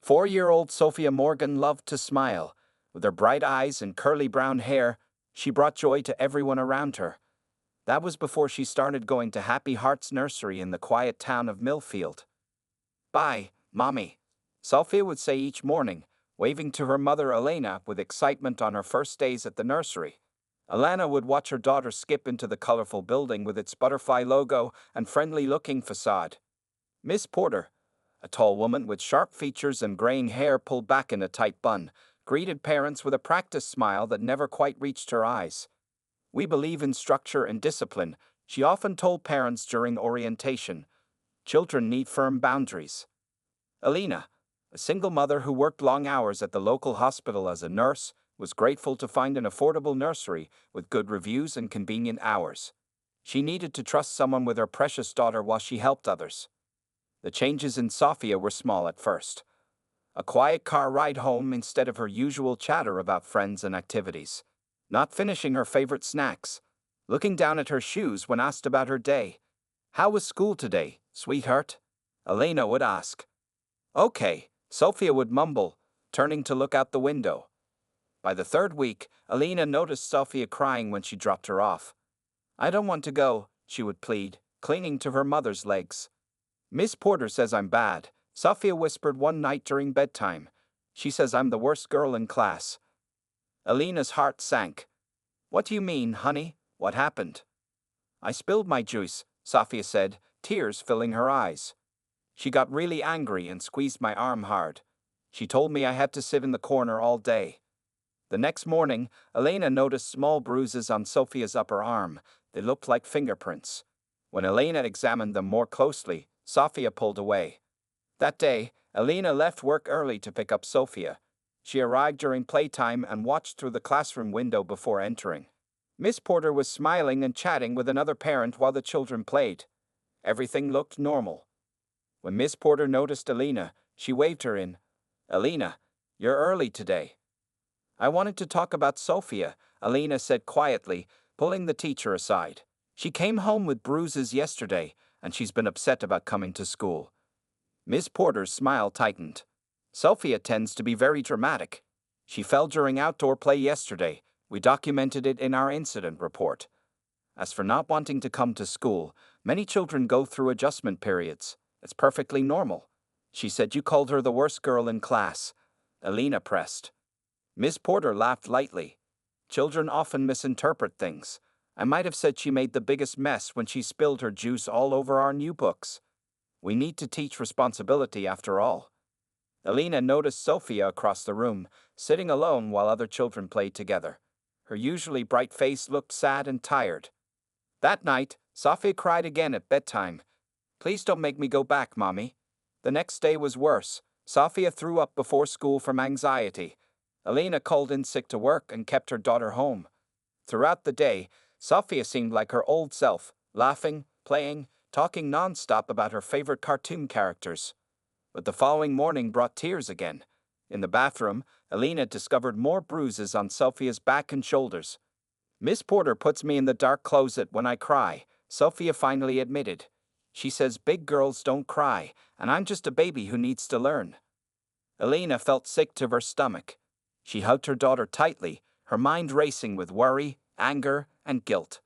4-year-old Sophia Morgan loved to smile. With her bright eyes and curly brown hair, she brought joy to everyone around her. That was before she started going to Happy Hearts Nursery in the quiet town of Millfield. "Bye, Mommy," Sophia would say each morning, waving to her mother Elena with excitement on her first days at the nursery. Elena would watch her daughter skip into the colorful building with its butterfly logo and friendly-looking facade. Miss Porter, a tall woman with sharp features and graying hair pulled back in a tight bun, greeted parents with a practiced smile that never quite reached her eyes. "We believe in structure and discipline," she often told parents during orientation. "Children need firm boundaries." Alina, a single mother who worked long hours at the local hospital as a nurse, was grateful to find an affordable nursery with good reviews and convenient hours. She needed to trust someone with her precious daughter while she helped others. The changes in Sophia were small at first. A quiet car ride home instead of her usual chatter about friends and activities. Not finishing her favorite snacks. Looking down at her shoes when asked about her day. "How was school today, sweetheart?" Elena would ask. "Okay," Sophia would mumble, turning to look out the window. By the third week, Elena noticed Sophia crying when she dropped her off. "I don't want to go," she would plead, clinging to her mother's legs. "Miss Porter says I'm bad," Sophia whispered one night during bedtime. "She says I'm the worst girl in class." Elena's heart sank. "What do you mean, honey? What happened?" "I spilled my juice," Sophia said, tears filling her eyes. "She got really angry and squeezed my arm hard. She told me I had to sit in the corner all day." The next morning, Elena noticed small bruises on Sophia's upper arm. They looked like fingerprints. When Elena examined them more closely, Sophia pulled away. That day, Elena left work early to pick up Sophia. She arrived during playtime and watched through the classroom window before entering. Miss Porter was smiling and chatting with another parent while the children played. Everything looked normal. When Miss Porter noticed Elena, she waved her in. "Elena, you're early today." "I wanted to talk about Sophia," Elena said quietly, pulling the teacher aside. "She came home with bruises yesterday, and she's been upset about coming to school." Miss Porter's smile tightened. "Sophia tends to be very dramatic. She fell during outdoor play yesterday. We documented it in our incident report. As for not wanting to come to school, many children go through adjustment periods. It's perfectly normal." "She said you called her the worst girl in class," Elena pressed. Miss Porter laughed lightly. "Children often misinterpret things. I might have said she made the biggest mess when she spilled her juice all over our new books. We need to teach responsibility after all." Elena noticed Sophia across the room, sitting alone while other children played together. Her usually bright face looked sad and tired. That night, Sophia cried again at bedtime. "Please don't make me go back, Mommy." The next day was worse. Sophia threw up before school from anxiety. Elena called in sick to work and kept her daughter home. Throughout the day, Sophia seemed like her old self, laughing, playing, talking non-stop about her favorite cartoon characters. But the following morning brought tears again. In the bathroom, Elena discovered more bruises on Sophia's back and shoulders. "Miss Porter puts me in the dark closet when I cry," Sophia finally admitted. "She says big girls don't cry, and I'm just a baby who needs to learn." Elena felt sick to her stomach. She hugged her daughter tightly, her mind racing with worry, anger, and guilt.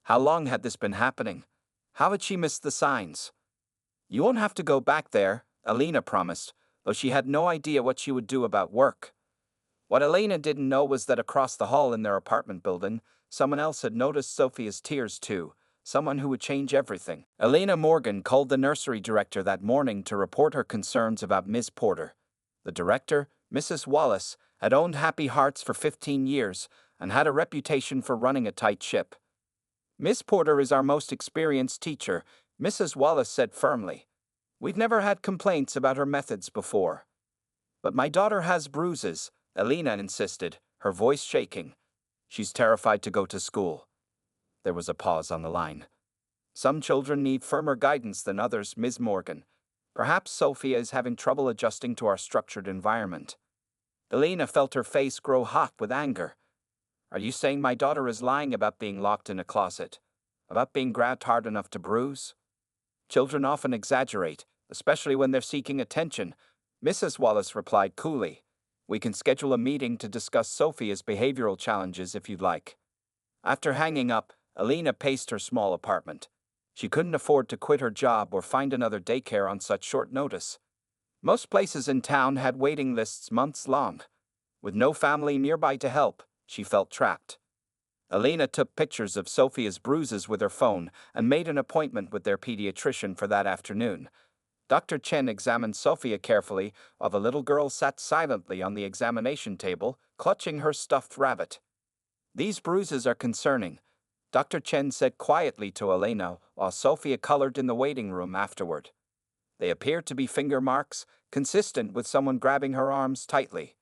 How long had this been happening? How had she missed the signs? "You won't have to go back there," Elena promised, though she had no idea what she would do about work. What Elena didn't know was that across the hall in their apartment building, someone else had noticed Sophia's tears too, someone who would change everything. Elena Morgan called the nursery director that morning to report her concerns about Miss Porter. The director, Mrs. Wallace, had owned Happy Hearts for 15 years and had a reputation for running a tight ship. "Miss Porter is our most experienced teacher," Mrs. Wallace said firmly. "We've never had complaints about her methods before." "But my daughter has bruises," Elena insisted, her voice shaking. "She's terrified to go to school." There was a pause on the line. "Some children need firmer guidance than others, Ms. Morgan. Perhaps Sophia is having trouble adjusting to our structured environment." Elena felt her face grow hot with anger. "Are you saying my daughter is lying about being locked in a closet? About being grabbed hard enough to bruise?" "Children often exaggerate, especially when they're seeking attention. Mrs. Wallace replied coolly. We can schedule a meeting to discuss Sophia's behavioral challenges if you'd like. After hanging up, Alina paced her small apartment. She couldn't afford to quit her job or find another daycare on such short notice. Most places in town had waiting lists months long. With no family nearby to help, she felt trapped. Alina took pictures of Sophia's bruises with her phone and made an appointment with their pediatrician for that afternoon. Dr. Chen examined Sophia carefully while the little girl sat silently on the examination table, clutching her stuffed rabbit. These bruises are concerning, Dr. Chen said quietly to Elena while Sophia colored in the waiting room afterward. They appear to be finger marks, consistent with someone grabbing her arms tightly.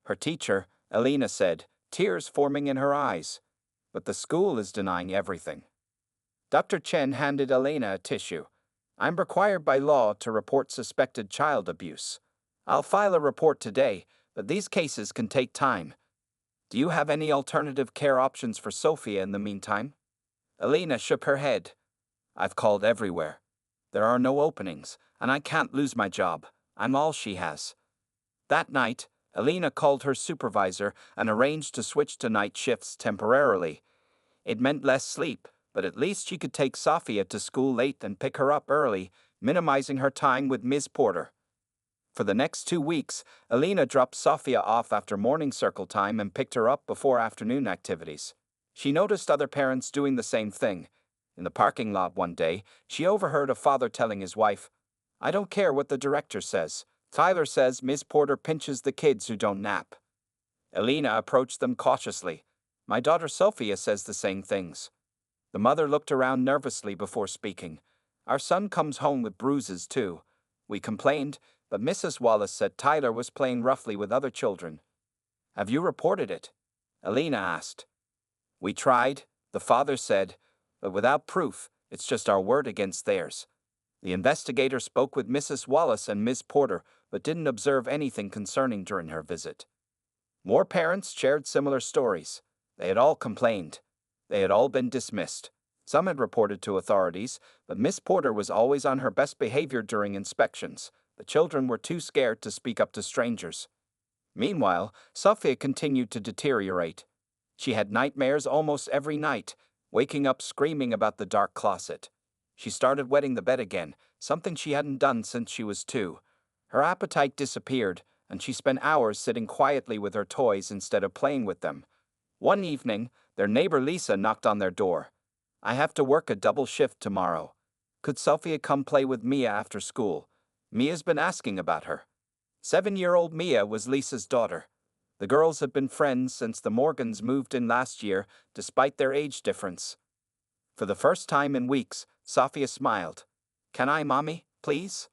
Her teacher, Elena said, tears forming in her eyes. But the school is denying everything. Dr. Chen handed Elena a tissue. I'm required by law to report suspected child abuse. I'll file a report today, but these cases can take time. Do you have any alternative care options for Sophia in the meantime? Elena shook her head. I've called everywhere. There are no openings, and I can't lose my job. I'm all she has. That night, Elena called her supervisor and arranged to switch to night shifts temporarily. It meant less sleep, but at least she could take Sophia to school late and pick her up early, minimizing her time with Ms. Porter. For the next 2 weeks, Elena dropped Sophia off after morning circle time and picked her up before afternoon activities. She noticed other parents doing the same thing. In the parking lot one day, she overheard a father telling his wife, I don't care what the director says. Tyler says Ms. Porter pinches the kids who don't nap. Elena approached them cautiously. My daughter Sophia says the same things. The mother looked around nervously before speaking. Our son comes home with bruises too. We complained, but Mrs. Wallace said Tyler was playing roughly with other children. Have you reported it? Elena asked. We tried, the father said, but without proof, it's just our word against theirs. The investigator spoke with Mrs. Wallace and Ms. Porter, but didn't observe anything concerning during her visit. More parents shared similar stories. They had all complained. They had all been dismissed. Some had reported to authorities, but Miss Porter was always on her best behavior during inspections. The children were too scared to speak up to strangers. Meanwhile, Sophia continued to deteriorate. She had nightmares almost every night, waking up screaming about the dark closet. She started wetting the bed again, something she hadn't done since she was 2. Her appetite disappeared, and she spent hours sitting quietly with her toys instead of playing with them. One evening, their neighbor Lisa knocked on their door. I have to work a double shift tomorrow. Could Sophia come play with Mia after school? Mia's been asking about her. 7-year-old Mia was Lisa's daughter. The girls had been friends since the Morgans moved in last year, despite their age difference. For the first time in weeks, Sophia smiled. Can I, Mommy, please?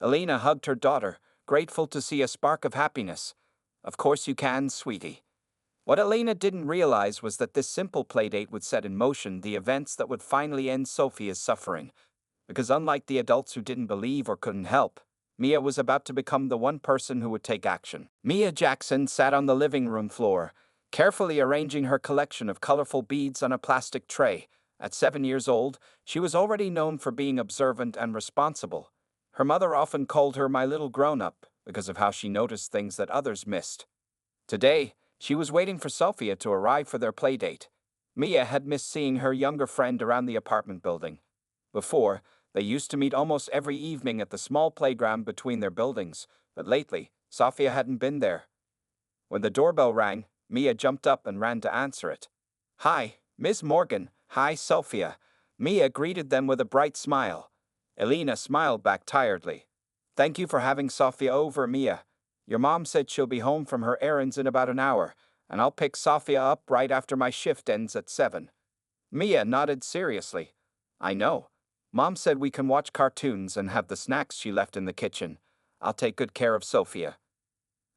Elena hugged her daughter, grateful to see a spark of happiness. Of course you can, sweetie. What Elena didn't realize was that this simple playdate would set in motion the events that would finally end Sophia's suffering. Because unlike the adults who didn't believe or couldn't help, Mia was about to become the one person who would take action. Mia Jackson sat on the living room floor, carefully arranging her collection of colorful beads on a plastic tray. At 7 years old, she was already known for being observant and responsible. Her mother often called her my little grown-up because of how she noticed things that others missed. Today, she was waiting for Sophia to arrive for their playdate. Mia had missed seeing her younger friend around the apartment building. Before, they used to meet almost every evening at the small playground between their buildings, but lately, Sophia hadn't been there. When the doorbell rang, Mia jumped up and ran to answer it. Hi, Ms. Morgan. Hi, Sophia. Mia greeted them with a bright smile. Elena smiled back tiredly. Thank you for having Sophia over, Mia. Your mom said she'll be home from her errands in about an hour, and I'll pick Sophia up right after my shift ends at 7. Mia nodded seriously. I know. Mom said we can watch cartoons and have the snacks she left in the kitchen. I'll take good care of Sophia.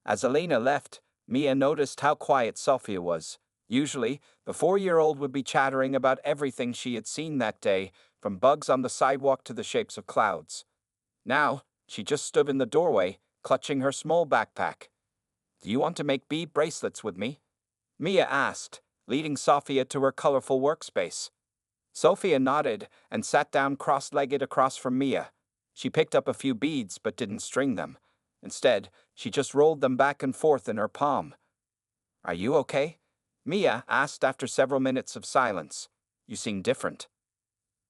As Elena left, Mia noticed how quiet Sophia was. Usually, the 4-year-old would be chattering about everything she had seen that day, from bugs on the sidewalk to the shapes of clouds. Now, she just stood in the doorway, clutching her small backpack. Do you want to make bead bracelets with me? Mia asked, leading Sophia to her colorful workspace. Sophia nodded and sat down cross-legged across from Mia. She picked up a few beads but didn't string them. Instead, she just rolled them back and forth in her palm. "Are you okay?" Mia asked after several minutes of silence. "You seem different."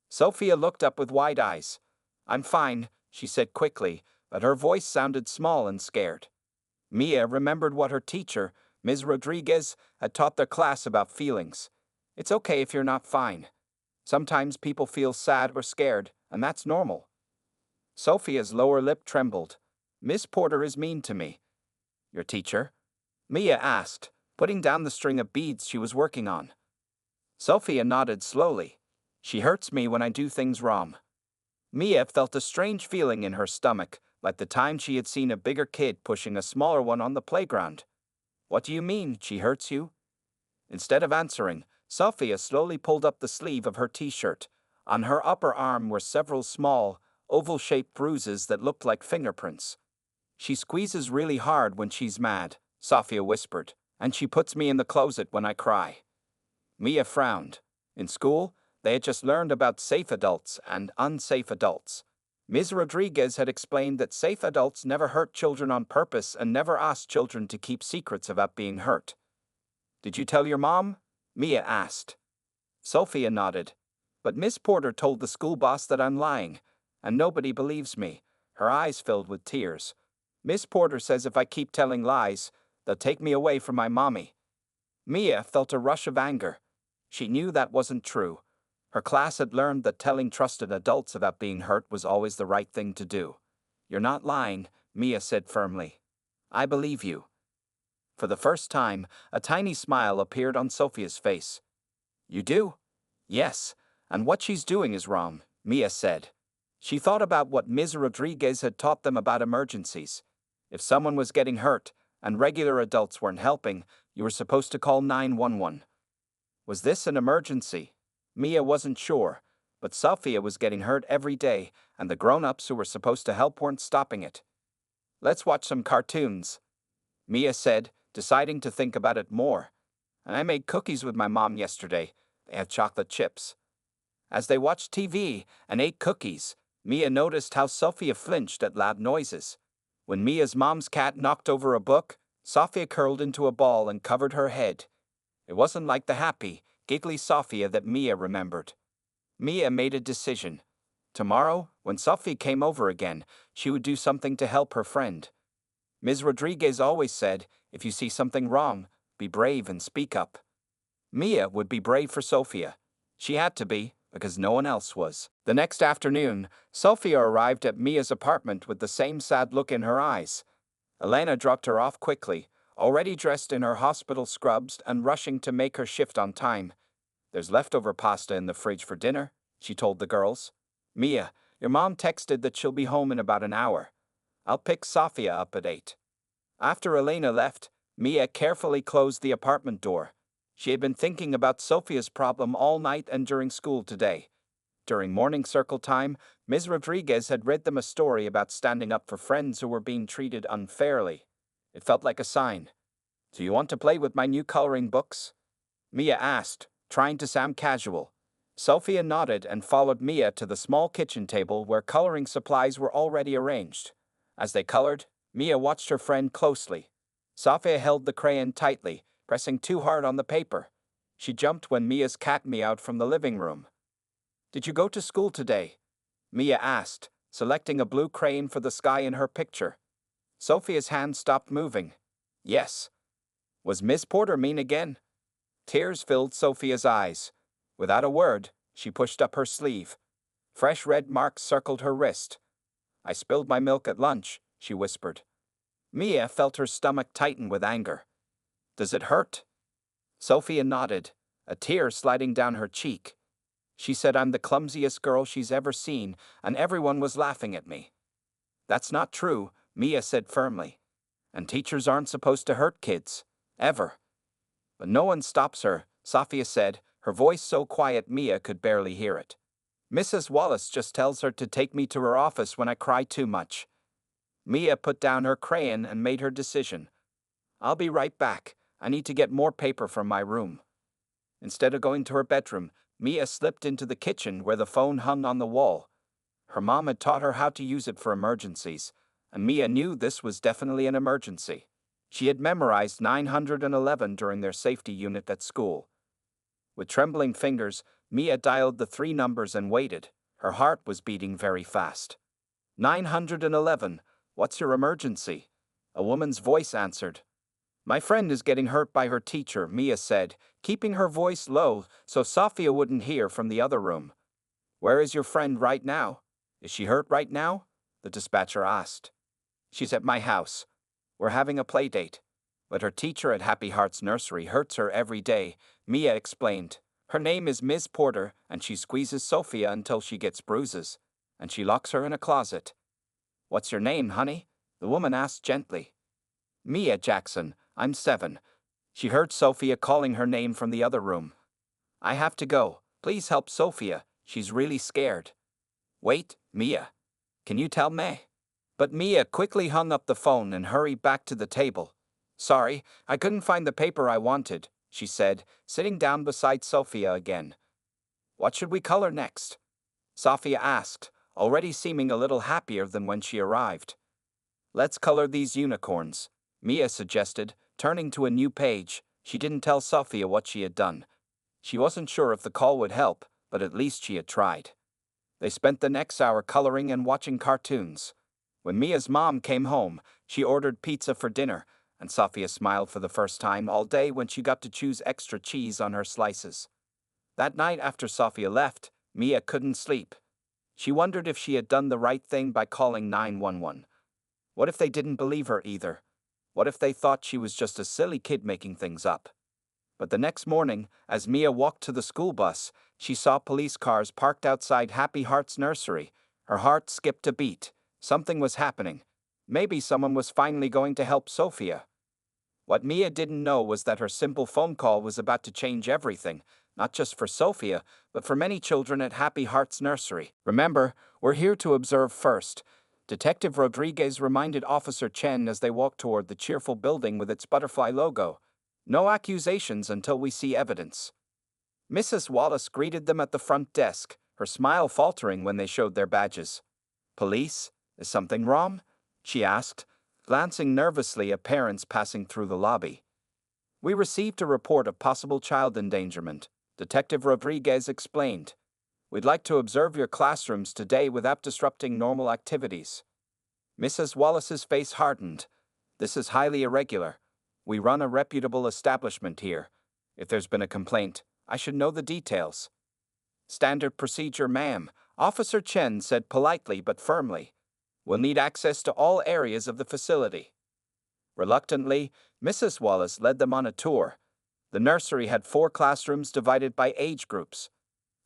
Sophia looked up with wide eyes. "I'm fine," she said quickly, but her voice sounded small and scared. Mia remembered what her teacher, Ms. Rodriguez, had taught their class about feelings. It's okay if you're not fine. Sometimes people feel sad or scared, and that's normal. Sophia's lower lip trembled. "Miss Porter is mean to me." "Your teacher?" Mia asked, putting down the string of beads she was working on. Sophia nodded slowly. "She hurts me when I do things wrong." Mia felt a strange feeling in her stomach, like the time she had seen a bigger kid pushing a smaller one on the playground. "What do you mean, she hurts you?" Instead of answering, Sophia slowly pulled up the sleeve of her t-shirt. On her upper arm were several small, oval-shaped bruises that looked like fingerprints. "She squeezes really hard when she's mad," Sophia whispered, "and she puts me in the closet when I cry." Mia frowned. In school, they had just learned about safe adults and unsafe adults. Ms. Rodriguez had explained that safe adults never hurt children on purpose and never asked children to keep secrets about being hurt. "Did you tell your mom?" Mia asked. Sophia nodded. "But Miss Porter told the school boss that I'm lying, and nobody believes me." Her eyes filled with tears. "Miss Porter says if I keep telling lies, they'll take me away from my mommy." Mia felt a rush of anger. She knew that wasn't true. Her class had learned that telling trusted adults about being hurt was always the right thing to do. "You're not lying," Mia said firmly. "I believe you." For the first time, a tiny smile appeared on Sophia's face. "You do?" "Yes, and what she's doing is wrong," Mia said. She thought about what Ms. Rodriguez had taught them about emergencies. If someone was getting hurt, and regular adults weren't helping, you were supposed to call 911. Was this an emergency? Mia wasn't sure, but Sophia was getting hurt every day, and the grown-ups who were supposed to help weren't stopping it. "Let's watch some cartoons," Mia said, deciding to think about it more. "And I made cookies with my mom yesterday. They had chocolate chips." As they watched TV and ate cookies, Mia noticed how Sophia flinched at loud noises. When Mia's mom's cat knocked over a book, Sophia curled into a ball and covered her head. It wasn't like the happy, giggly Sophia that Mia remembered. Mia made a decision. Tomorrow, when Sophie came over again, she would do something to help her friend. Ms. Rodriguez always said, if you see something wrong, be brave and speak up. Mia would be brave for Sophia. She had to be, because no one else was. The next afternoon, Sophia arrived at Mia's apartment with the same sad look in her eyes. Elena dropped her off quickly, already dressed in her hospital scrubs and rushing to make her shift on time. "There's leftover pasta in the fridge for dinner," she told the girls. "Mia, your mom texted that she'll be home in about an hour. I'll pick Sophia up at 8. After Elena left, Mia carefully closed the apartment door. She had been thinking about Sophia's problem all night and during school today. During morning circle time, Ms. Rodriguez had read them a story about standing up for friends who were being treated unfairly. It felt like a sign. "Do you want to play with my new coloring books?" Mia asked, trying to sound casual. Sophia nodded and followed Mia to the small kitchen table where coloring supplies were already arranged. As they colored, Mia watched her friend closely. Sophia held the crayon tightly, pressing too hard on the paper. She jumped when Mia's cat meowed from the living room. "Did you go to school today?" Mia asked, selecting a blue crayon for the sky in her picture. Sophia's hand stopped moving. "Yes." Was Miss Porter mean again? Tears filled Sophia's eyes. Without a word, she pushed up her sleeve. Fresh red marks circled her wrist. "I spilled my milk at lunch," she whispered. Mia felt her stomach tighten with anger. "Does it hurt?" Sophia nodded, a tear sliding down her cheek. She said I'm the clumsiest girl she's ever seen, and everyone was laughing at me. "That's not true," Mia said firmly. "And teachers aren't supposed to hurt kids. Ever." "But no one stops her," Sophia said, her voice so quiet Mia could barely hear it. "Mrs. Wallace just tells her to take me to her office when I cry too much." Mia put down her crayon and made her decision. "I'll be right back. I need to get more paper from my room." Instead of going to her bedroom, Mia slipped into the kitchen where the phone hung on the wall. Her mom had taught her how to use it for emergencies, and Mia knew this was definitely an emergency. She had memorized 911 during their safety unit at school. With trembling fingers, Mia dialed the 3 numbers and waited. Her heart was beating very fast. 911, what's your emergency? A woman's voice answered. My friend is getting hurt by her teacher, Mia said, keeping her voice low so Sophia wouldn't hear from the other room. Where is your friend right now? Is she hurt right now? The dispatcher asked. She's at my house. We're having a play date. But her teacher at Happy Hearts Nursery hurts her every day, Mia explained. Her name is Ms. Porter, and she squeezes Sophia until she gets bruises, and she locks her in a closet. What's your name, honey? The woman asked gently. Mia Jackson, I'm 7. She heard Sophia calling her name from the other room. I have to go. Please help Sophia. She's really scared. Wait, Mia. Can you tell me? But Mia quickly hung up the phone and hurried back to the table. Sorry, I couldn't find the paper I wanted, she said, sitting down beside Sophia again. What should we color next? Sophia asked, already seeming a little happier than when she arrived. Let's color these unicorns, Mia suggested, turning to a new page. She didn't tell Sophia what she had done. She wasn't sure if the call would help, but at least she had tried. They spent the next hour coloring and watching cartoons. When Mia's mom came home, she ordered pizza for dinner, and Sophia smiled for the first time all day when she got to choose extra cheese on her slices. That night after Sophia left, Mia couldn't sleep. She wondered if she had done the right thing by calling 911. What if they didn't believe her either? What if they thought she was just a silly kid making things up? But the next morning, as Mia walked to the school bus, she saw police cars parked outside Happy Hearts Nursery. Her heart skipped a beat. Something was happening. Maybe someone was finally going to help Sophia. What Mia didn't know was that her simple phone call was about to change everything, not just for Sophia, but for many children at Happy Hearts Nursery. Remember, we're here to observe first. Detective Rodriguez reminded Officer Chen as they walked toward the cheerful building with its butterfly logo. No accusations until we see evidence. Mrs. Wallace greeted them at the front desk, her smile faltering when they showed their badges. Police? Is something wrong? She asked, glancing nervously at parents passing through the lobby. We received a report of possible child endangerment, Detective Rodriguez explained. We'd like to observe your classrooms today without disrupting normal activities. Mrs. Wallace's face hardened. This is highly irregular. We run a reputable establishment here. If there's been a complaint, I should know the details. Standard procedure, ma'am, Officer Chen said politely but firmly. We'll need access to all areas of the facility. Reluctantly, Mrs. Wallace led them on a tour. The nursery had 4 classrooms divided by age groups.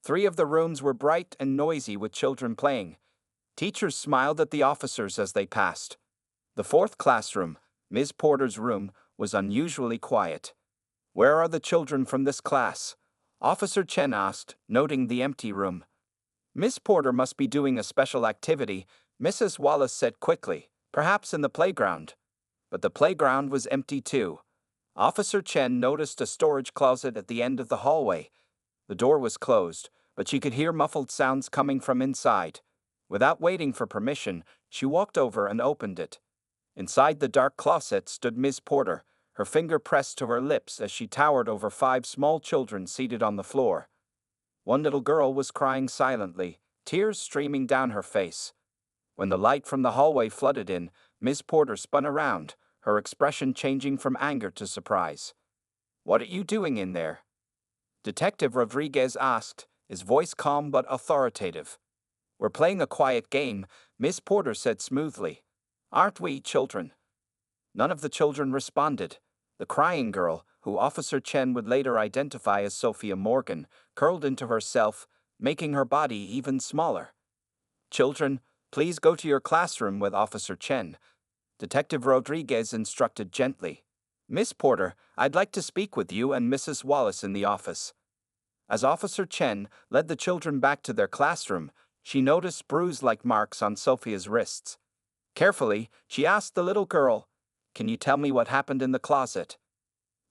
3 of the rooms were bright and noisy with children playing. Teachers smiled at the officers as they passed. The 4th classroom, Ms. Porter's room, was unusually quiet. Where are the children from this class? Officer Chen asked, noting the empty room. Miss Porter must be doing a special activity, Mrs. Wallace said quickly, perhaps in the playground. But the playground was empty too. Officer Chen noticed a storage closet at the end of the hallway. The door was closed, but she could hear muffled sounds coming from inside. Without waiting for permission, she walked over and opened it. Inside the dark closet stood Miss Porter, her finger pressed to her lips as she towered over 5 small children seated on the floor. One little girl was crying silently, tears streaming down her face. When the light from the hallway flooded in, Miss Porter spun around, her expression changing from anger to surprise. What are you doing in there? Detective Rodriguez asked, his voice calm but authoritative. We're playing a quiet game, Miss Porter said smoothly. Aren't we, children? None of the children responded. The crying girl, who Officer Chen would later identify as Sophia Morgan, curled into herself, making her body even smaller. Children, please go to your classroom with Officer Chen. Detective Rodriguez instructed gently. Miss Porter, I'd like to speak with you and Mrs. Wallace in the office. As Officer Chen led the children back to their classroom, she noticed bruise-like marks on Sophia's wrists. Carefully, she asked the little girl, Can you tell me what happened in the closet?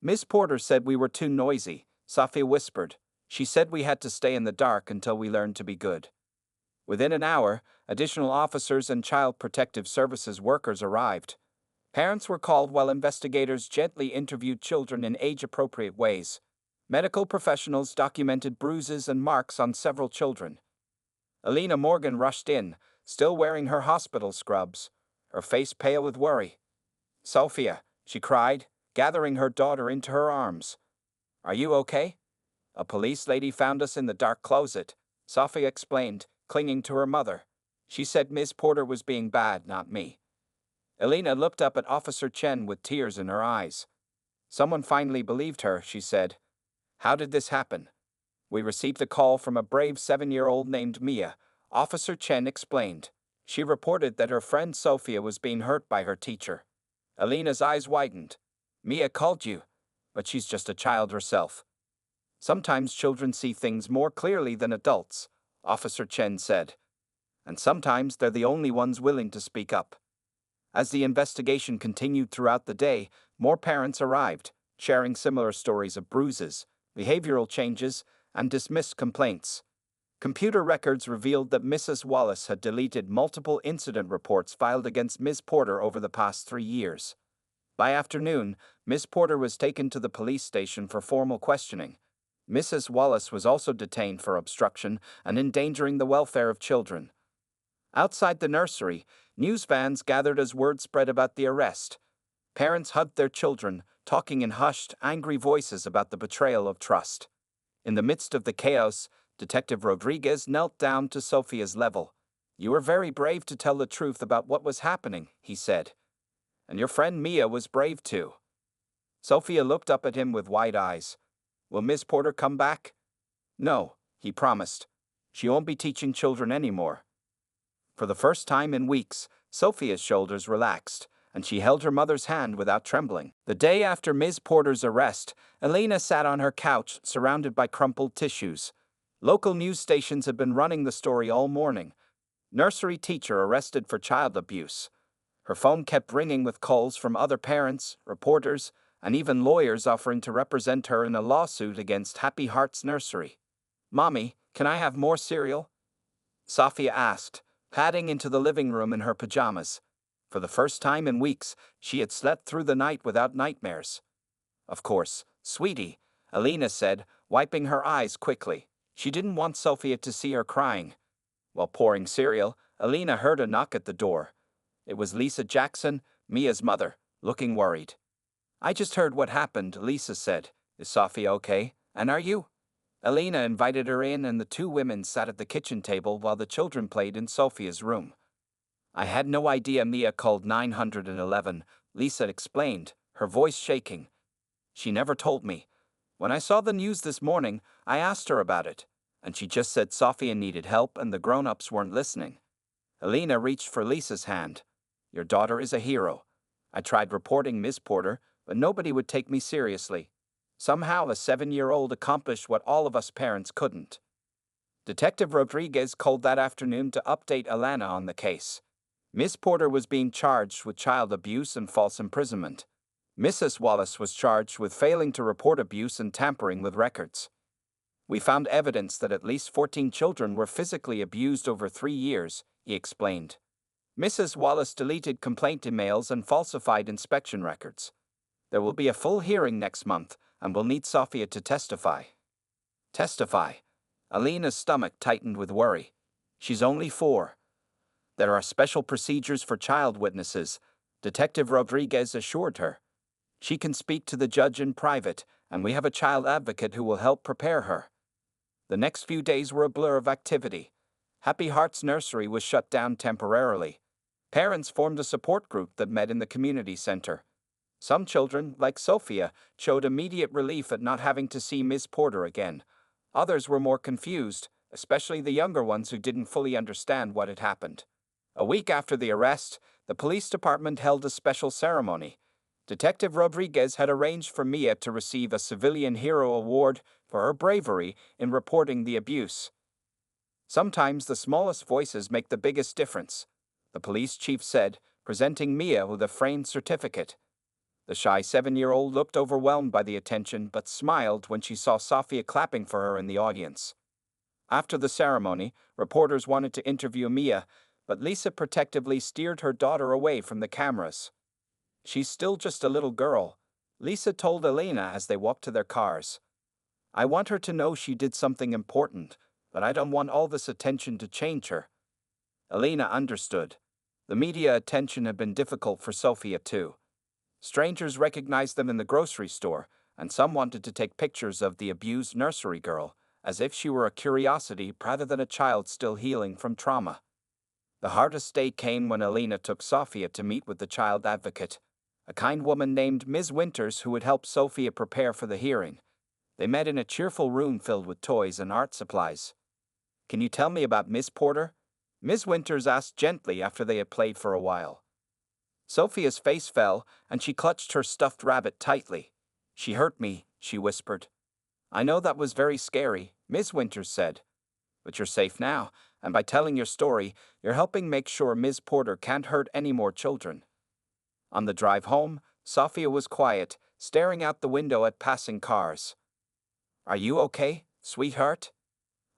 Miss Porter said we were too noisy, Sophia whispered. She said we had to stay in the dark until we learned to be good. Within an hour, additional officers and child protective services workers arrived. Parents were called while investigators gently interviewed children in age-appropriate ways. Medical professionals documented bruises and marks on several children. Alina Morgan rushed in, still wearing her hospital scrubs, her face pale with worry. "Sophia," she cried, gathering her daughter into her arms. "Are you okay?" "A police lady found us in the dark closet," Sophia explained, clinging to her mother. "She said Miss Porter was being bad, not me." Alina looked up at Officer Chen with tears in her eyes. "Someone finally believed her," she said. "How did this happen?" "We received a call from a brave 7-year-old named Mia," Officer Chen explained. "She reported that her friend Sophia was being hurt by her teacher." Alina's eyes widened. "Mia called you, but she's just a child herself." "Sometimes children see things more clearly than adults," Officer Chen said. "And sometimes they're the only ones willing to speak up." As the investigation continued throughout the day, more parents arrived, sharing similar stories of bruises, behavioral changes, and dismissed complaints. Computer records revealed that Mrs. Wallace had deleted multiple incident reports filed against Ms. Porter over the past 3 years. By afternoon, Ms. Porter was taken to the police station for formal questioning. Mrs. Wallace was also detained for obstruction and endangering the welfare of children. Outside the nursery, news vans gathered as word spread about the arrest. Parents hugged their children, talking in hushed, angry voices about the betrayal of trust. In the midst of the chaos, Detective Rodriguez knelt down to Sophia's level. "You were very brave to tell the truth about what was happening," he said. "And your friend Mia was brave too." Sophia looked up at him with wide eyes. "Will Miss Porter come back?" "No," he promised. "She won't be teaching children anymore." For the first time in weeks, Sophia's shoulders relaxed, and she held her mother's hand without trembling. The day after Ms. Porter's arrest, Elena sat on her couch, surrounded by crumpled tissues. Local news stations had been running the story all morning. Nursery teacher arrested for child abuse. Her phone kept ringing with calls from other parents, reporters, and even lawyers offering to represent her in a lawsuit against Happy Hearts Nursery. "Mommy, can I have more cereal?" Sophia asked, padding into the living room in her pajamas. For the first time in weeks, she had slept through the night without nightmares. "Of course, sweetie," Alina said, wiping her eyes quickly. She didn't want Sophia to see her crying. While pouring cereal, Alina heard a knock at the door. It was Lisa Jackson, Mia's mother, looking worried. "I just heard what happened," Lisa said. "Is Sophia okay? And are you?" Alina invited her in, and the two women sat at the kitchen table while the children played in Sophia's room. "I had no idea Mia called 911, Lisa explained, her voice shaking. "She never told me. When I saw the news this morning, I asked her about it, and she just said Sophia needed help and the grown-ups weren't listening." Alina reached for Lisa's hand. "Your daughter is a hero. I tried reporting Miss Porter, but nobody would take me seriously. Somehow a 7-year-old accomplished what all of us parents couldn't." Detective Rodriguez called that afternoon to update Alana on the case. Miss Porter was being charged with child abuse and false imprisonment. Mrs. Wallace was charged with failing to report abuse and tampering with records. "We found evidence that at least 14 children were physically abused over 3 years," he explained. "Mrs. Wallace deleted complaint emails and falsified inspection records. There will be a full hearing next month, and we'll need Sophia to testify." "Testify?" Alina's stomach tightened with worry. "She's only 4. "There are special procedures for child witnesses," Detective Rodriguez assured her. "She can speak to the judge in private, and we have a child advocate who will help prepare her." The next few days were a blur of activity. Happy Hearts Nursery was shut down temporarily. Parents formed a support group that met in the community center. Some children, like Sophia, showed immediate relief at not having to see Miss Porter again. Others were more confused, especially the younger ones who didn't fully understand what had happened. A week after the arrest, the police department held a special ceremony. Detective Rodriguez had arranged for Mia to receive a Civilian Hero Award for her bravery in reporting the abuse. "Sometimes the smallest voices make the biggest difference," the police chief said, presenting Mia with a framed certificate. The shy 7-year-old looked overwhelmed by the attention but smiled when she saw Sophia clapping for her in the audience. After the ceremony, reporters wanted to interview Mia, but Lisa protectively steered her daughter away from the cameras. "She's still just a little girl," Lisa told Elena as they walked to their cars. "I want her to know she did something important, but I don't want all this attention to change her." Elena understood. The media attention had been difficult for Sophia too. Strangers recognized them in the grocery store, and some wanted to take pictures of the abused nursery girl, as if she were a curiosity rather than a child still healing from trauma. The hardest day came when Elena took Sophia to meet with the child advocate, a kind woman named Ms. Winters who would help Sophia prepare for the hearing. They met in a cheerful room filled with toys and art supplies. "Can you tell me about Miss Porter?" Ms. Winters asked gently after they had played for a while. Sophia's face fell, and she clutched her stuffed rabbit tightly. "She hurt me," she whispered. "I know that was very scary," Ms. Winters said. "But you're safe now, and by telling your story, you're helping make sure Ms. Porter can't hurt any more children." On the drive home, Sophia was quiet, staring out the window at passing cars. "Are you okay, sweetheart?"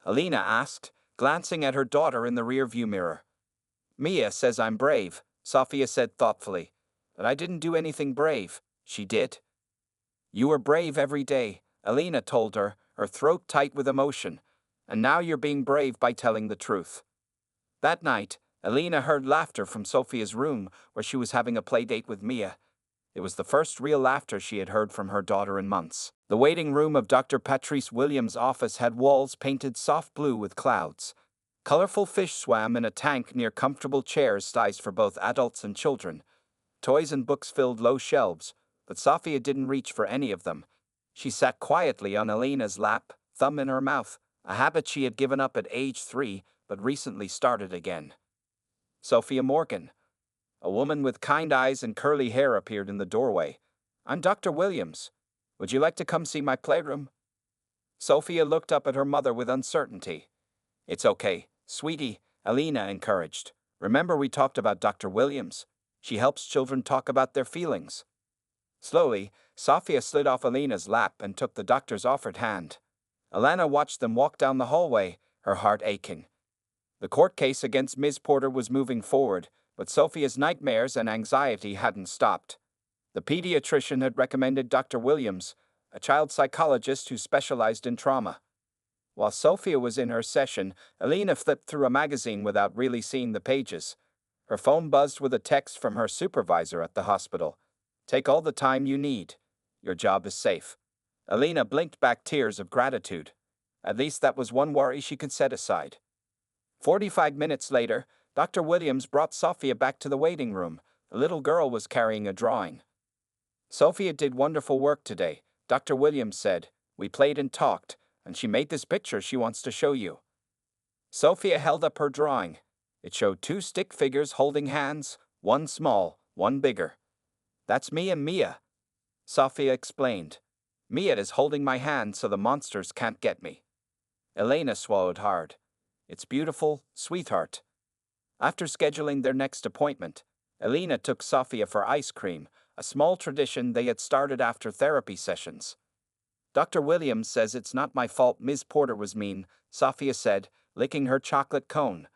Elena asked, glancing at her daughter in the rearview mirror. "Mia says I'm brave," Sophia said thoughtfully. "But I didn't do anything brave." "She did." "You were brave every day," Elena told her, her throat tight with emotion. "And now you're being brave by telling the truth." That night, Elena heard laughter from Sophia's room, where she was having a play date with Mia. It was the first real laughter she had heard from her daughter in months. The waiting room of Dr. Patrice Williams' office had walls painted soft blue with clouds. Colorful fish swam in a tank near comfortable chairs sized for both adults and children. Toys and books filled low shelves, but Sophia didn't reach for any of them. She sat quietly on Elena's lap, thumb in her mouth, a habit she had given up at age 3, but recently started again. Sophia Morgan. A woman with kind eyes and curly hair appeared in the doorway. "I'm Dr. Williams. Would you like to come see my playroom?" Sophia looked up at her mother with uncertainty. "It's okay, sweetie," Elena encouraged. "Remember we talked about Dr. Williams? She helps children talk about their feelings." Slowly, Sophia slid off Elena's lap and took the doctor's offered hand. Elena watched them walk down the hallway, her heart aching. The court case against Ms. Porter was moving forward, but Sophia's nightmares and anxiety hadn't stopped. The pediatrician had recommended Dr. Williams, a child psychologist who specialized in trauma. While Sophia was in her session, Elena flipped through a magazine without really seeing the pages. Her phone buzzed with a text from her supervisor at the hospital. "Take all the time you need. Your job is safe." Elena blinked back tears of gratitude. At least that was one worry she could set aside. 45 minutes later, Dr. Williams brought Sophia back to the waiting room. The little girl was carrying a drawing. "Sophia did wonderful work today," Dr. Williams said. "We played and talked, and she made this picture she wants to show you." Sophia held up her drawing. It showed 2 stick figures holding hands, one small, one bigger. "That's me and Mia," Sophia explained. "Mia is holding my hand so the monsters can't get me." Elena swallowed hard. "It's beautiful, sweetheart." After scheduling their next appointment, Elena took Sophia for ice cream, a small tradition they had started after therapy sessions. "Dr. Williams says it's not my fault Ms. Porter was mean," Sophia said, licking her chocolate cone.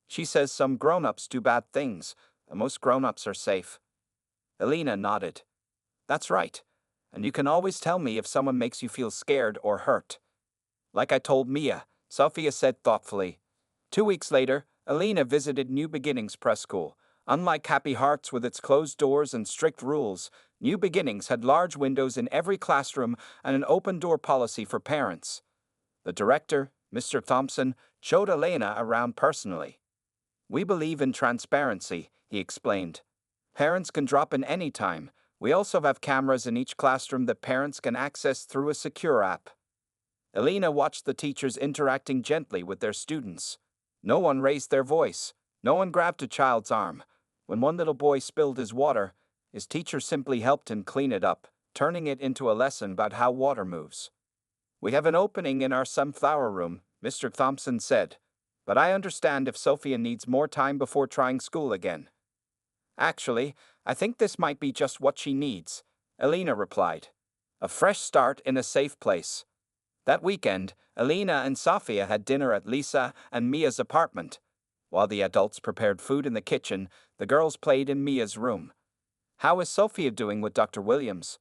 "She says some grown-ups do bad things, but most grown-ups are safe." Elena nodded. "That's right. And you can always tell me if someone makes you feel scared or hurt." "Like I told Mia," Sophia said thoughtfully. 2 weeks later, Elena visited New Beginnings Preschool. Unlike Happy Hearts with its closed doors and strict rules, New Beginnings had large windows in every classroom and an open-door policy for parents. The director, Mr. Thompson, showed Elena around personally. "We believe in transparency," he explained. "Parents can drop in any time. We also have cameras in each classroom that parents can access through a secure app." Elena watched the teachers interacting gently with their students. No one raised their voice. No one grabbed a child's arm. When one little boy spilled his water, his teacher simply helped him clean it up, turning it into a lesson about how water moves. "We have an opening in our sunflower room," Mr. Thompson said. "But I understand if Sophia needs more time before trying school again." "Actually, I think this might be just what she needs," Elena replied. "A fresh start in a safe place." That weekend, Elena and Sofia had dinner at Lisa and Mia's apartment. While the adults prepared food in the kitchen, the girls played in Mia's room. "How is Sofia doing with Dr. Williams?"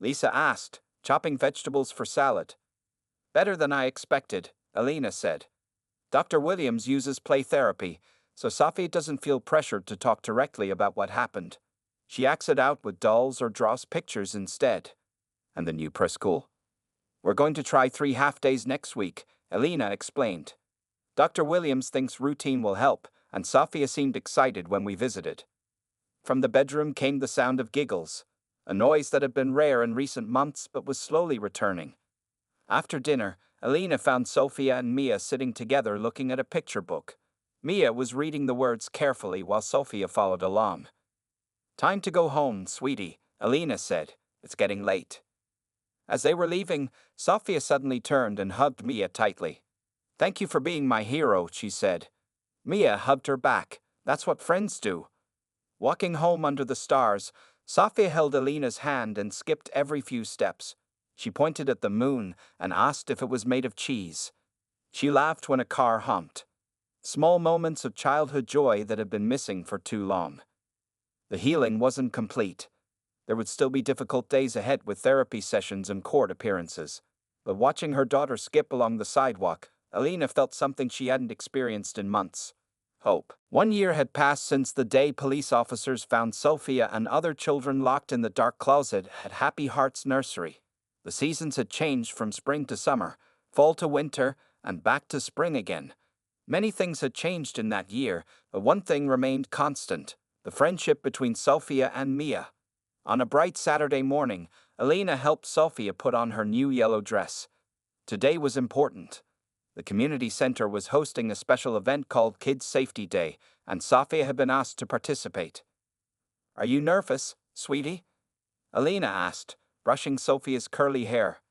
Lisa asked, chopping vegetables for salad. "Better than I expected," Elena said. "Dr. Williams uses play therapy, so Sofia doesn't feel pressured to talk directly about what happened. She acts it out with dolls or draws pictures instead." "And the new preschool?" "We're going to try 3 half-days next week," Elena explained. "Dr. Williams thinks routine will help, and Sofia seemed excited when we visited." From the bedroom came the sound of giggles, a noise that had been rare in recent months but was slowly returning. After dinner, Elena found Sofia and Mia sitting together looking at a picture book. Mia was reading the words carefully while Sofia followed along. "Time to go home, sweetie," Elena said. "It's getting late." As they were leaving, Sofia suddenly turned and hugged Mia tightly. "Thank you for being my hero," she said. Mia hugged her back. "That's what friends do." Walking home under the stars, Sofia held Elena's hand and skipped every few steps. She pointed at the moon and asked if it was made of cheese. She laughed when a car honked. Small moments of childhood joy that had been missing for too long. The healing wasn't complete. There would still be difficult days ahead with therapy sessions and court appearances. But watching her daughter skip along the sidewalk, Elena felt something she hadn't experienced in months: hope. 1 year had passed since the day police officers found Sofia and other children locked in the dark closet at Happy Hearts Nursery. The seasons had changed from spring to summer, fall to winter, and back to spring again. Many things had changed in that year, but one thing remained constant: the friendship between Sofia and Mia. On a bright Saturday morning, Elena helped Sofia put on her new yellow dress. Today was important. The community center was hosting a special event called Kids Safety Day, and Sofia had been asked to participate. "Are you nervous, sweetie?" Elena asked, brushing Sofia's curly hair.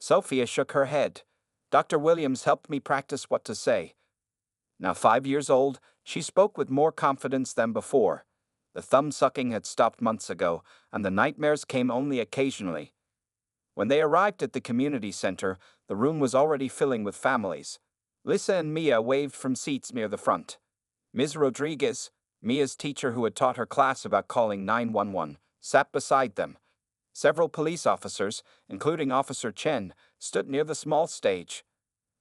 Sofia shook her head. "Dr. Williams helped me practice what to say." Now 5 years old, she spoke with more confidence than before. The thumb-sucking had stopped months ago, and the nightmares came only occasionally. When they arrived at the community center, the room was already filling with families. Lisa and Mia waved from seats near the front. Ms. Rodriguez, Mia's teacher who had taught her class about calling 911, sat beside them. Several police officers, including Officer Chen, stood near the small stage.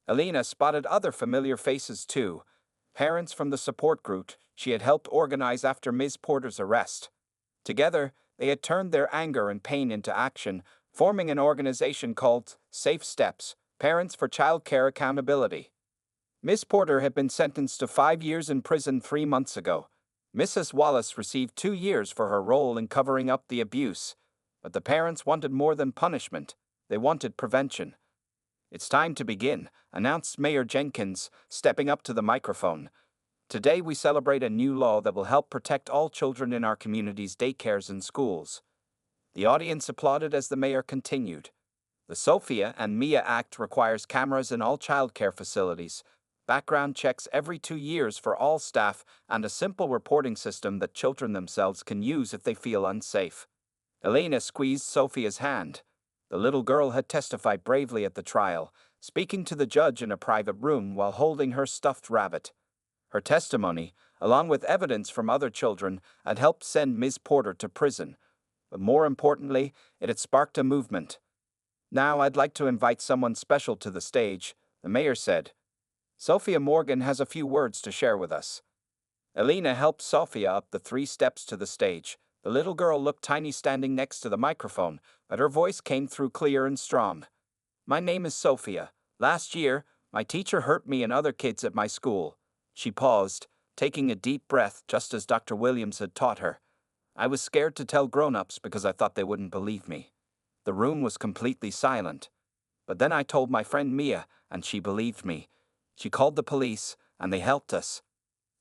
Elena spotted other familiar faces too: parents from the support group she had helped organize after Ms. Porter's arrest. Together, they had turned their anger and pain into action, forming an organization called Safe Steps, Parents for Child Care Accountability. Miss Porter had been sentenced to 5 years in prison 3 months ago. Mrs. Wallace received 2 years for her role in covering up the abuse. But the parents wanted more than punishment. They wanted prevention. "It's time to begin," announced Mayor Jenkins, stepping up to the microphone. "Today we celebrate a new law that will help protect all children in our community's daycares and schools." The audience applauded as the mayor continued. "The Sofia and Mia Act requires cameras in all childcare facilities, background checks every 2 years for all staff, and a simple reporting system that children themselves can use if they feel unsafe." Elena squeezed Sofia's hand. The little girl had testified bravely at the trial, speaking to the judge in a private room while holding her stuffed rabbit. Her testimony, along with evidence from other children, had helped send Ms. Porter to prison. But more importantly, it had sparked a movement. "Now I'd like to invite someone special to the stage," the mayor said. "Sophia Morgan has a few words to share with us." Elena helped Sophia up the 3 steps to the stage. The little girl looked tiny standing next to the microphone, but her voice came through clear and strong. "My name is Sophia. Last year, my teacher hurt me and other kids at my school." She paused, taking a deep breath just as Dr. Williams had taught her. "I was scared to tell grown-ups because I thought they wouldn't believe me." The room was completely silent. "But then I told my friend Mia, and she believed me. She called the police, and they helped us."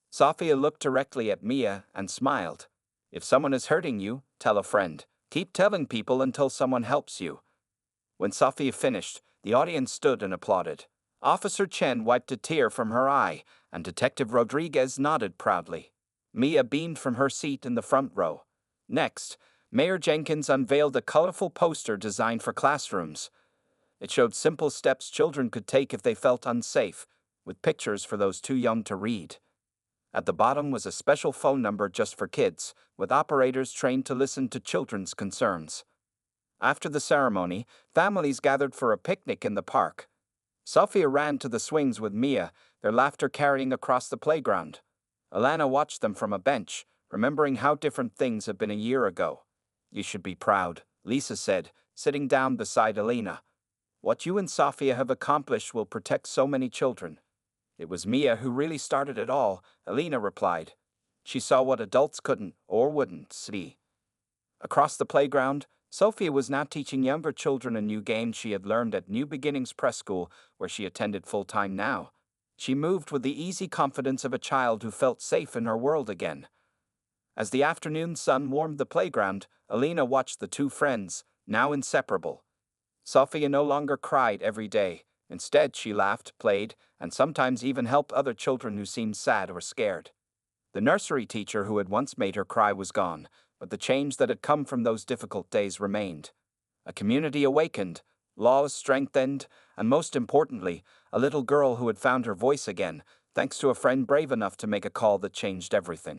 Sophia looked directly at Mia and smiled. "If someone is hurting you, tell a friend. Keep telling people until someone helps you." When Sophia finished, the audience stood and applauded. Officer Chen wiped a tear from her eye, and Detective Rodriguez nodded proudly. Mia beamed from her seat in the front row. Next, Mayor Jenkins unveiled a colorful poster designed for classrooms. It showed simple steps children could take if they felt unsafe, with pictures for those too young to read. At the bottom was a special phone number just for kids, with operators trained to listen to children's concerns. After the ceremony, families gathered for a picnic in the park. Sophia ran to the swings with Mia, their laughter carrying across the playground. Alana watched them from a bench, remembering how different things had been a year ago. "You should be proud," Lisa said, sitting down beside Alina. "What you and Sophia have accomplished will protect so many children." "It was Mia who really started it all," Alina replied. "She saw what adults couldn't or wouldn't see." Across the playground, Sophia was now teaching younger children a new game she had learned at New Beginnings Preschool, where she attended full-time now. She moved with the easy confidence of a child who felt safe in her world again. As the afternoon sun warmed the playground, Alina watched the two friends, now inseparable. Sophia no longer cried every day. Instead, she laughed, played, and sometimes even helped other children who seemed sad or scared. The nursery teacher who had once made her cry was gone, but the change that had come from those difficult days remained. A community awakened, laws strengthened, and most importantly, a little girl who had found her voice again, thanks to a friend brave enough to make a call that changed everything.